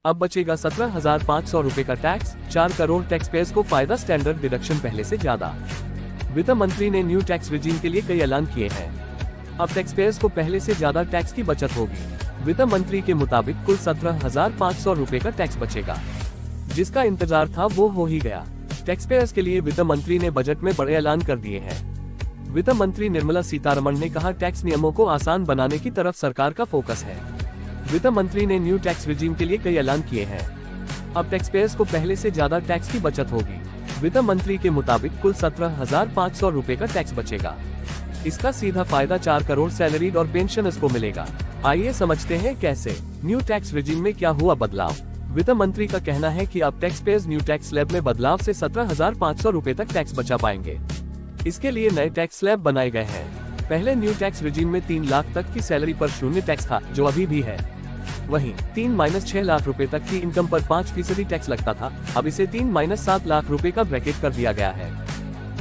अब बचेगा 17,500 रुपए का टैक्स। 4 करोड़ टैक्स पेयर्स को फायदा, स्टैंडर्ड डिडक्शन पहले से ज्यादा। वित्त मंत्री ने न्यू टैक्स रिजीम के लिए कई ऐलान किए हैं। अब टैक्स पेयर्स को पहले से ज्यादा टैक्स की बचत होगी। वित्त मंत्री के मुताबिक कुल 17,500 रुपए का टैक्स बचेगा, जिसका इंतजार था वो हो ही गया। टैक्स पेयर्स के लिए वित्त मंत्री ने बजट में बड़े ऐलान कर दिए हैं। वित्त मंत्री निर्मला सीतारमण ने कहा, टैक्स नियमों को आसान बनाने की तरफ सरकार का फोकस है। वित्त मंत्री ने न्यू टैक्स रिजीम के लिए कई ऐलान किए हैं। अब टैक्स पेयर्स को पहले से ज्यादा टैक्स की बचत होगी। वित्त मंत्री के मुताबिक कुल 17,500 रुपए का टैक्स बचेगा। इसका सीधा फायदा 4 करोड़ सैलरीड और पेंशनर्स को मिलेगा। आइए समझते हैं कैसे। न्यू टैक्स रिजीम में क्या हुआ बदलाव। वित्त मंत्री का कहना है कि अब tax payers new tax slab में बदलाव से 17,500 रुपए तक टैक्स बचा पाएंगे। इसके लिए नए टैक्स स्लैब बनाए गए हैं। पहले न्यू टैक्स रिजीम में 3 लाख तक की सैलरी पर शून्य टैक्स था, जो अभी भी है। वहीं 3-6 लाख रुपए तक की इनकम पर 5% टैक्स लगता था। अब इसे 3-7 लाख रुपए का ब्रैकेट कर दिया गया है।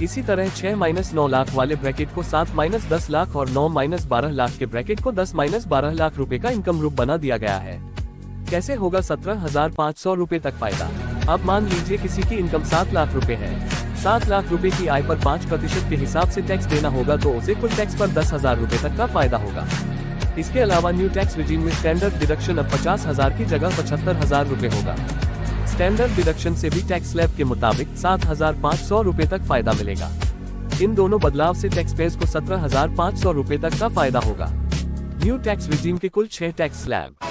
इसी तरह 6-9 लाख वाले ब्रैकेट को 7-10 लाख और 9-12 लाख के ब्रैकेट को 10-12 लाख रुपए का इनकम ग्रुप बना दिया गया है। कैसे होगा 17,500 रुपए तक फायदा। अब मान लीजिए किसी की इनकम 7 लाख रुपए है। 7 लाख रुपए की आय पर 5% के हिसाब से टैक्स देना होगा, तो उसे कुल टैक्स पर 10,000 रुपए तक का फायदा होगा। इसके अलावा न्यू टैक्स रिजीम में स्टैंडर्ड डिडक्शन अब 50,000 की जगह 75,000 रुपए होगा। स्टैंडर्ड डिडक्शन से भी टैक्स स्लैब के मुताबिक 7,500 रुपए तक फायदा मिलेगा। इन दोनों बदलाव से टैक्स पेयर्स को 17,500 रुपए तक का फायदा होगा। न्यू टैक्स रिजीम के कुल 6 टैक्स स्लैब।